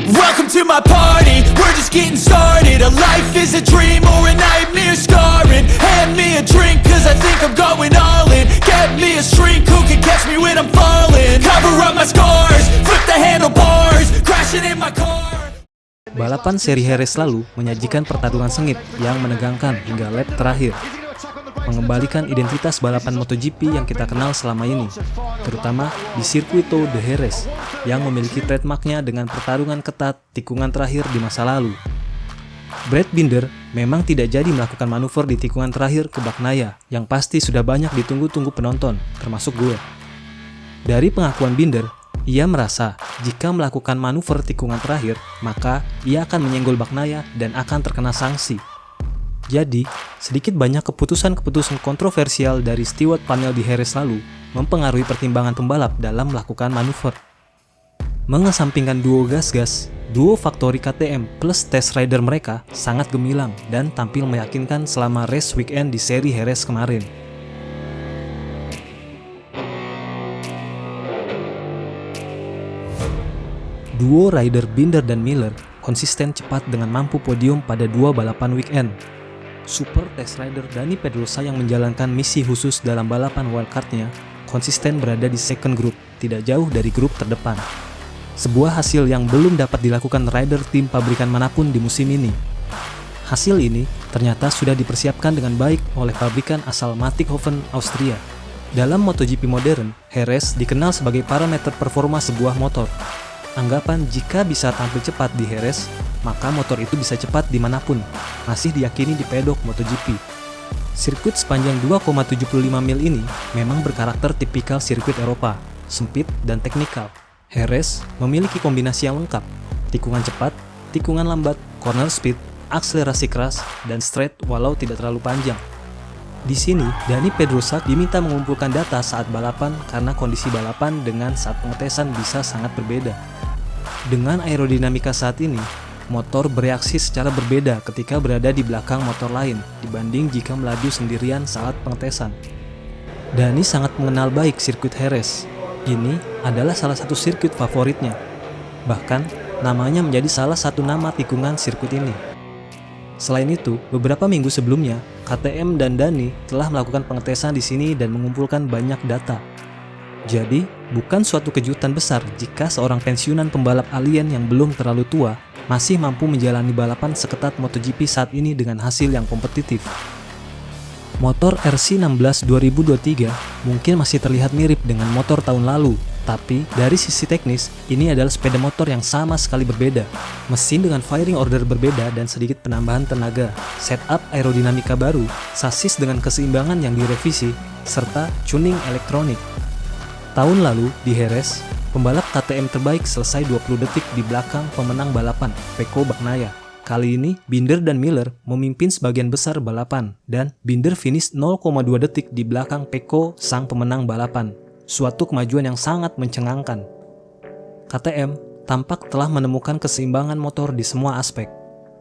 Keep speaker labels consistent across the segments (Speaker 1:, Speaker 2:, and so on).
Speaker 1: Welcome to my party, we're just getting started. A life is a dream or a nightmare scarring. Hand me a drink cause I think I'm going all in. Get me a shrink who can catch me when I'm falling. Cover up my scars, flip the handlebars, crashing in my car.
Speaker 2: Balapan seri Jerez lalu menyajikan pertarungan sengit yang menegangkan hingga lap terakhir, mengembalikan identitas balapan MotoGP yang kita kenal selama ini, terutama di Circuito de Jerez yang memiliki trademarknya dengan pertarungan ketat tikungan terakhir di masa lalu. Brad Binder memang tidak jadi melakukan manuver di tikungan terakhir ke Bagnaia yang pasti sudah banyak ditunggu-tunggu penonton, termasuk gue. Dari pengakuan Binder, ia merasa jika melakukan manuver tikungan terakhir, maka ia akan menyenggol Bagnaia dan akan terkena sanksi. Jadi, sedikit banyak keputusan-keputusan kontroversial dari steward panel di Jerez lalu mempengaruhi pertimbangan pembalap dalam melakukan manuver. Mengesampingkan duo gas-gas, duo Factory KTM plus test rider mereka sangat gemilang dan tampil meyakinkan selama race weekend di seri Jerez kemarin. Duo rider Binder dan Miller konsisten cepat dengan mampu podium pada dua balapan weekend. Super test rider Dani Pedrosa yang menjalankan misi khusus dalam balapan wildcard-nya konsisten berada di second group, tidak jauh dari grup terdepan. Sebuah hasil yang belum dapat dilakukan rider tim pabrikan manapun di musim ini. Hasil ini ternyata sudah dipersiapkan dengan baik oleh pabrikan asal Mattighofen, Austria. Dalam MotoGP modern, Jerez dikenal sebagai parameter performa sebuah motor. Anggapan jika bisa tampil cepat di Jerez, maka motor itu bisa cepat dimanapun, masih diyakini di pedok MotoGP. Sirkuit sepanjang 2,75 mil ini memang berkarakter tipikal sirkuit Eropa, sempit dan teknikal. Jerez memiliki kombinasi yang lengkap, tikungan cepat, tikungan lambat, corner speed, akselerasi keras, dan straight walau tidak terlalu panjang. Di sini, Dani Pedrosa diminta mengumpulkan data saat balapan karena kondisi balapan dengan saat pengetesan bisa sangat berbeda. Dengan aerodinamika saat ini, motor bereaksi secara berbeda ketika berada di belakang motor lain dibanding jika melaju sendirian saat pengetesan. Dani sangat mengenal baik sirkuit Jerez. Ini adalah salah satu sirkuit favoritnya. Bahkan, namanya menjadi salah satu nama tikungan sirkuit ini. Selain itu, beberapa minggu sebelumnya, KTM dan Dani telah melakukan pengetesan di sini dan mengumpulkan banyak data. Jadi, bukan suatu kejutan besar jika seorang pensiunan pembalap alien yang belum terlalu tua masih mampu menjalani balapan seketat MotoGP saat ini dengan hasil yang kompetitif. Motor RC16 2023 mungkin masih terlihat mirip dengan motor tahun lalu, tapi dari sisi teknis, ini adalah sepeda motor yang sama sekali berbeda. Mesin dengan firing order berbeda dan sedikit penambahan tenaga, setup aerodinamika baru, sasis dengan keseimbangan yang direvisi, serta tuning elektronik. Tahun lalu, di Jerez, pembalap KTM terbaik selesai 20 detik di belakang pemenang balapan, Pecco Bagnaia. Kali ini, Binder dan Miller memimpin sebagian besar balapan, dan Binder finish 0,2 detik di belakang Pecco sang pemenang balapan. Suatu kemajuan yang sangat mencengangkan. KTM tampak telah menemukan keseimbangan motor di semua aspek.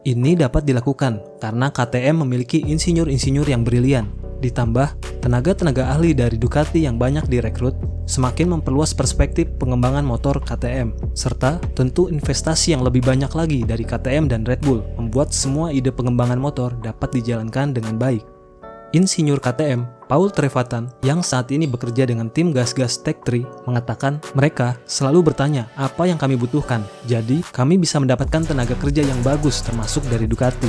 Speaker 2: Ini dapat dilakukan karena KTM memiliki insinyur-insinyur yang brilian, ditambah tenaga-tenaga ahli dari Ducati yang banyak direkrut, semakin memperluas perspektif pengembangan motor KTM, serta tentu investasi yang lebih banyak lagi dari KTM dan Red Bull membuat semua ide pengembangan motor dapat dijalankan dengan baik. Insinyur KTM, Paul Trevatan, yang saat ini bekerja dengan tim gas-gas Tech3, mengatakan mereka selalu bertanya apa yang kami butuhkan, jadi kami bisa mendapatkan tenaga kerja yang bagus termasuk dari Ducati.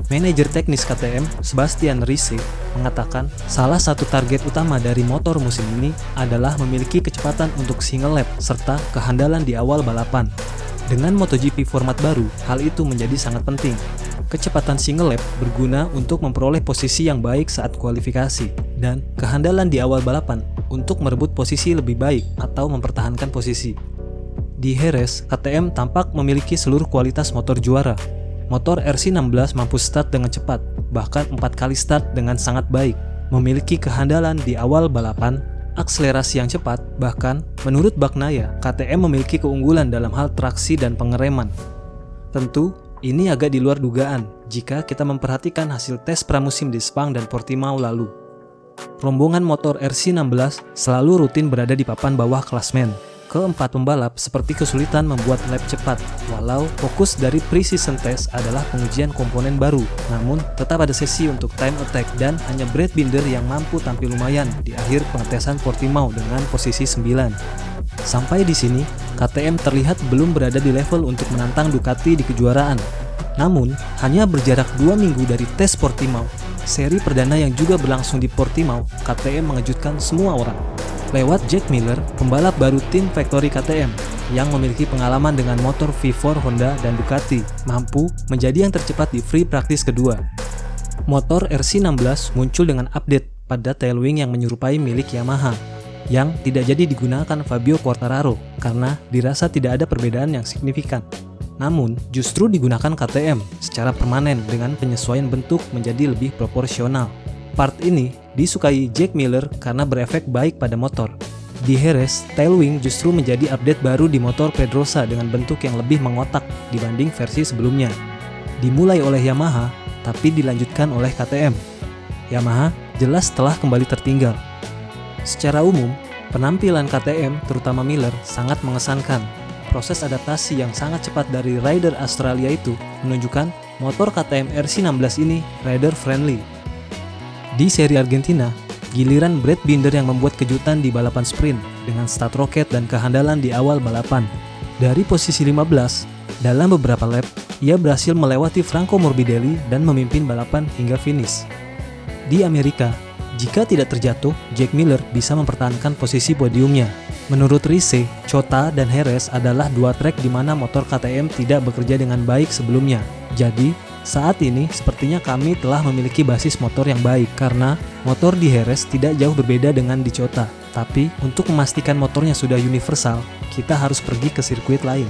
Speaker 2: Manajer teknis KTM, Sebastian Risse, mengatakan salah satu target utama dari motor musim ini adalah memiliki kecepatan untuk single lap serta kehandalan di awal balapan. Dengan MotoGP format baru, hal itu menjadi sangat penting. Kecepatan single lap berguna untuk memperoleh posisi yang baik saat kualifikasi, dan kehandalan di awal balapan untuk merebut posisi lebih baik atau mempertahankan posisi. Di Jerez, KTM tampak memiliki seluruh kualitas motor juara. Motor RC16 mampu start dengan cepat, bahkan 4 kali start dengan sangat baik, memiliki kehandalan di awal balapan, akselerasi yang cepat, bahkan menurut Bagnaia, KTM memiliki keunggulan dalam hal traksi dan pengereman. Tentu, ini agak di luar dugaan jika kita memperhatikan hasil tes pramusim di Sepang dan Portimao lalu. Rombongan motor RC16 selalu rutin berada di papan bawah klasmen. Keempat pembalap seperti kesulitan membuat lap cepat, walau fokus dari pre-season test adalah pengujian komponen baru. Namun, tetap ada sesi untuk time attack dan hanya Brad Binder yang mampu tampil lumayan di akhir pengetesan Portimao dengan posisi 9. Sampai di sini, KTM terlihat belum berada di level untuk menantang Ducati di kejuaraan. Namun, hanya berjarak 2 minggu dari tes Portimao, seri perdana yang juga berlangsung di Portimao, KTM mengejutkan semua orang. Lewat Jack Miller, pembalap baru tim Factory KTM yang memiliki pengalaman dengan motor V4 Honda dan Ducati, mampu menjadi yang tercepat di free practice kedua. Motor RC16 muncul dengan update pada tailwing yang menyerupai milik Yamaha, yang tidak jadi digunakan Fabio Quartararo karena dirasa tidak ada perbedaan yang signifikan. Namun, justru digunakan KTM secara permanen dengan penyesuaian bentuk menjadi lebih proporsional. Part ini disukai Jack Miller karena berefek baik pada motor. Di Jerez, tailwing justru menjadi update baru di motor Pedrosa dengan bentuk yang lebih mengotak dibanding versi sebelumnya. Dimulai oleh Yamaha, tapi dilanjutkan oleh KTM. Yamaha jelas telah kembali tertinggal. Secara umum, penampilan KTM, terutama Miller, sangat mengesankan. Proses adaptasi yang sangat cepat dari rider Australia itu menunjukkan motor KTM RC16 ini rider friendly. Di seri Argentina, giliran Brad Binder yang membuat kejutan di balapan sprint dengan start roket dan kehandalan di awal balapan. Dari posisi 15, dalam beberapa lap, ia berhasil melewati Franco Morbidelli dan memimpin balapan hingga finish. Di Amerika, jika tidak terjatuh, Jack Miller bisa mempertahankan posisi podiumnya. Menurut Rice, Cota dan Jerez adalah dua trek di mana motor KTM tidak bekerja dengan baik sebelumnya. Jadi, saat ini sepertinya kami telah memiliki basis motor yang baik karena motor di Jerez tidak jauh berbeda dengan di Cota. Tapi untuk memastikan motornya sudah universal, kita harus pergi ke sirkuit lain.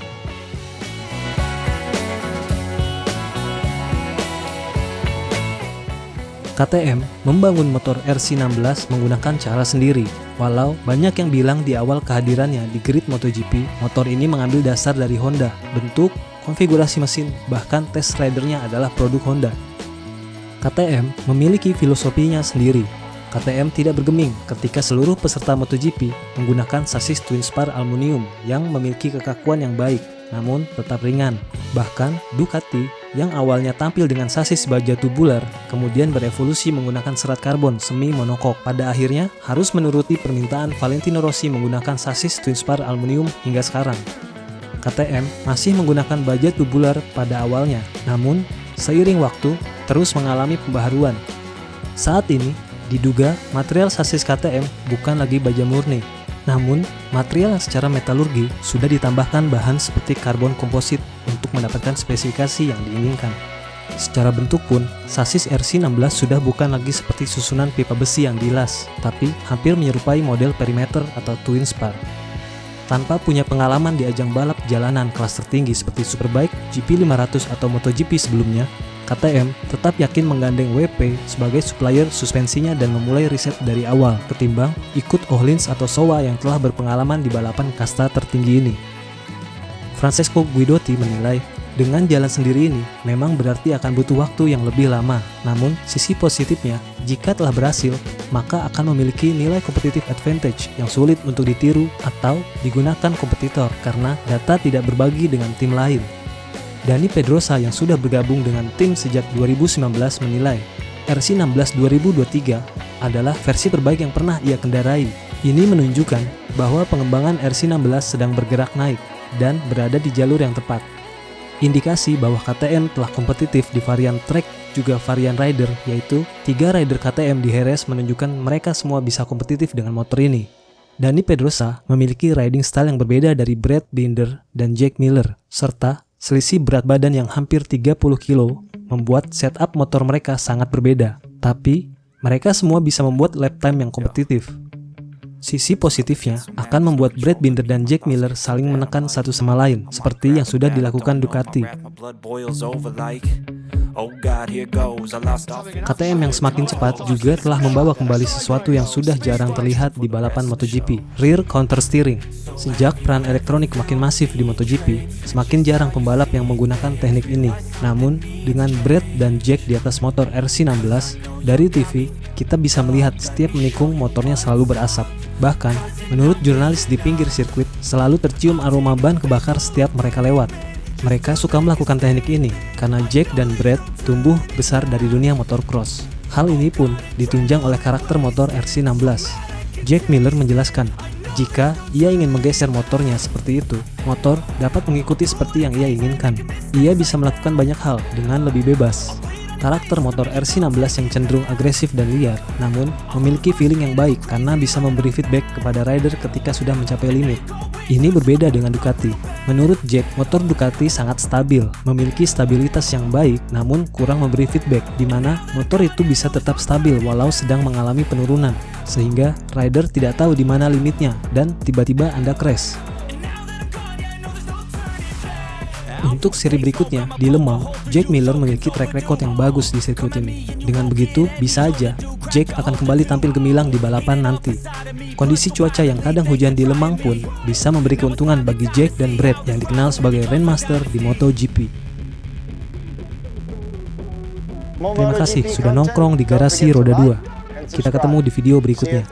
Speaker 2: KTM membangun motor RC16 menggunakan cara sendiri. Walau banyak yang bilang di awal kehadirannya di grid MotoGP, motor ini mengambil dasar dari Honda, bentuk, konfigurasi mesin, bahkan test ridernya adalah produk Honda. KTM memiliki filosofinya sendiri. KTM tidak bergeming ketika seluruh peserta MotoGP menggunakan sasis twin spar aluminium yang memiliki kekakuan yang baik, namun tetap ringan. Bahkan Ducati yang awalnya tampil dengan sasis baja tubular, kemudian berevolusi menggunakan serat karbon semi monokok. Pada akhirnya harus menuruti permintaan Valentino Rossi menggunakan sasis twin spar aluminium hingga sekarang. KTM masih menggunakan baja tubular pada awalnya, namun seiring waktu terus mengalami pembaharuan. Saat ini diduga material sasis KTM bukan lagi baja murni, namun material yang secara metalurgi sudah ditambahkan bahan seperti karbon komposit untuk mendapatkan spesifikasi yang diinginkan. Secara bentuk pun, sasis RC16 sudah bukan lagi seperti susunan pipa besi yang dilas, tapi hampir menyerupai model perimeter atau twin spar. Tanpa punya pengalaman di ajang balap jalanan kelas tertinggi seperti Superbike, GP500 atau MotoGP sebelumnya, KTM tetap yakin menggandeng WP sebagai supplier suspensinya dan memulai riset dari awal ketimbang ikut Öhlins atau Showa yang telah berpengalaman di balapan kasta tertinggi ini. Francesco Guidotti menilai, dengan jalan sendiri ini memang berarti akan butuh waktu yang lebih lama. Namun, sisi positifnya, jika telah berhasil, maka akan memiliki nilai competitive advantage yang sulit untuk ditiru atau digunakan kompetitor karena data tidak berbagi dengan tim lain. Dani Pedrosa yang sudah bergabung dengan tim sejak 2019 menilai RC16 2023 adalah versi terbaik yang pernah ia kendarai. Ini menunjukkan bahwa pengembangan RC16 sedang bergerak naik dan berada di jalur yang tepat. Indikasi bahwa KTM telah kompetitif di varian track juga varian rider, yaitu 3 rider KTM di Jerez menunjukkan mereka semua bisa kompetitif dengan motor ini. Dani Pedrosa memiliki riding style yang berbeda dari Brad Binder dan Jack Miller, serta selisih berat badan yang hampir 30 kilo membuat setup motor mereka sangat berbeda. Tapi, mereka semua bisa membuat lap time yang kompetitif. Sisi positifnya akan membuat Brad Binder dan Jack Miller saling menekan satu sama lain, seperti yang sudah dilakukan Ducati. KTM yang semakin cepat juga telah membawa kembali sesuatu yang sudah jarang terlihat di balapan MotoGP, rear counter steering. Sejak peran elektronik makin masif di MotoGP, semakin jarang pembalap yang menggunakan teknik ini. Namun, dengan Brad dan Jack di atas motor RC16, dari TV, kita bisa melihat setiap menikung motornya selalu berasap. Bahkan, menurut jurnalis di pinggir sirkuit, selalu tercium aroma ban kebakar setiap mereka lewat. Mereka suka melakukan teknik ini karena Jack dan Brad tumbuh besar dari dunia motocross. Hal ini pun ditunjang oleh karakter motor RC16. Jack Miller menjelaskan, jika ia ingin menggeser motornya seperti itu, motor dapat mengikuti seperti yang ia inginkan. Ia bisa melakukan banyak hal dengan lebih bebas. Karakter motor RC16 yang cenderung agresif dan liar, namun memiliki feeling yang baik karena bisa memberi feedback kepada rider ketika sudah mencapai limit. Ini berbeda dengan Ducati. Menurut Jack, motor Ducati sangat stabil, memiliki stabilitas yang baik namun kurang memberi feedback, di mana motor itu bisa tetap stabil walau sedang mengalami penurunan, sehingga rider tidak tahu di mana limitnya dan tiba-tiba Anda crash. Untuk seri berikutnya, di Le Mans, Jack Miller memiliki track record yang bagus di sirkuit ini. Dengan begitu, bisa aja Jack akan kembali tampil gemilang di balapan nanti. Kondisi cuaca yang kadang hujan di Le Mans pun bisa memberi keuntungan bagi Jack dan Brad yang dikenal sebagai Rainmaster di MotoGP. Terima kasih sudah nongkrong di garasi roda 2. Kita ketemu di video berikutnya.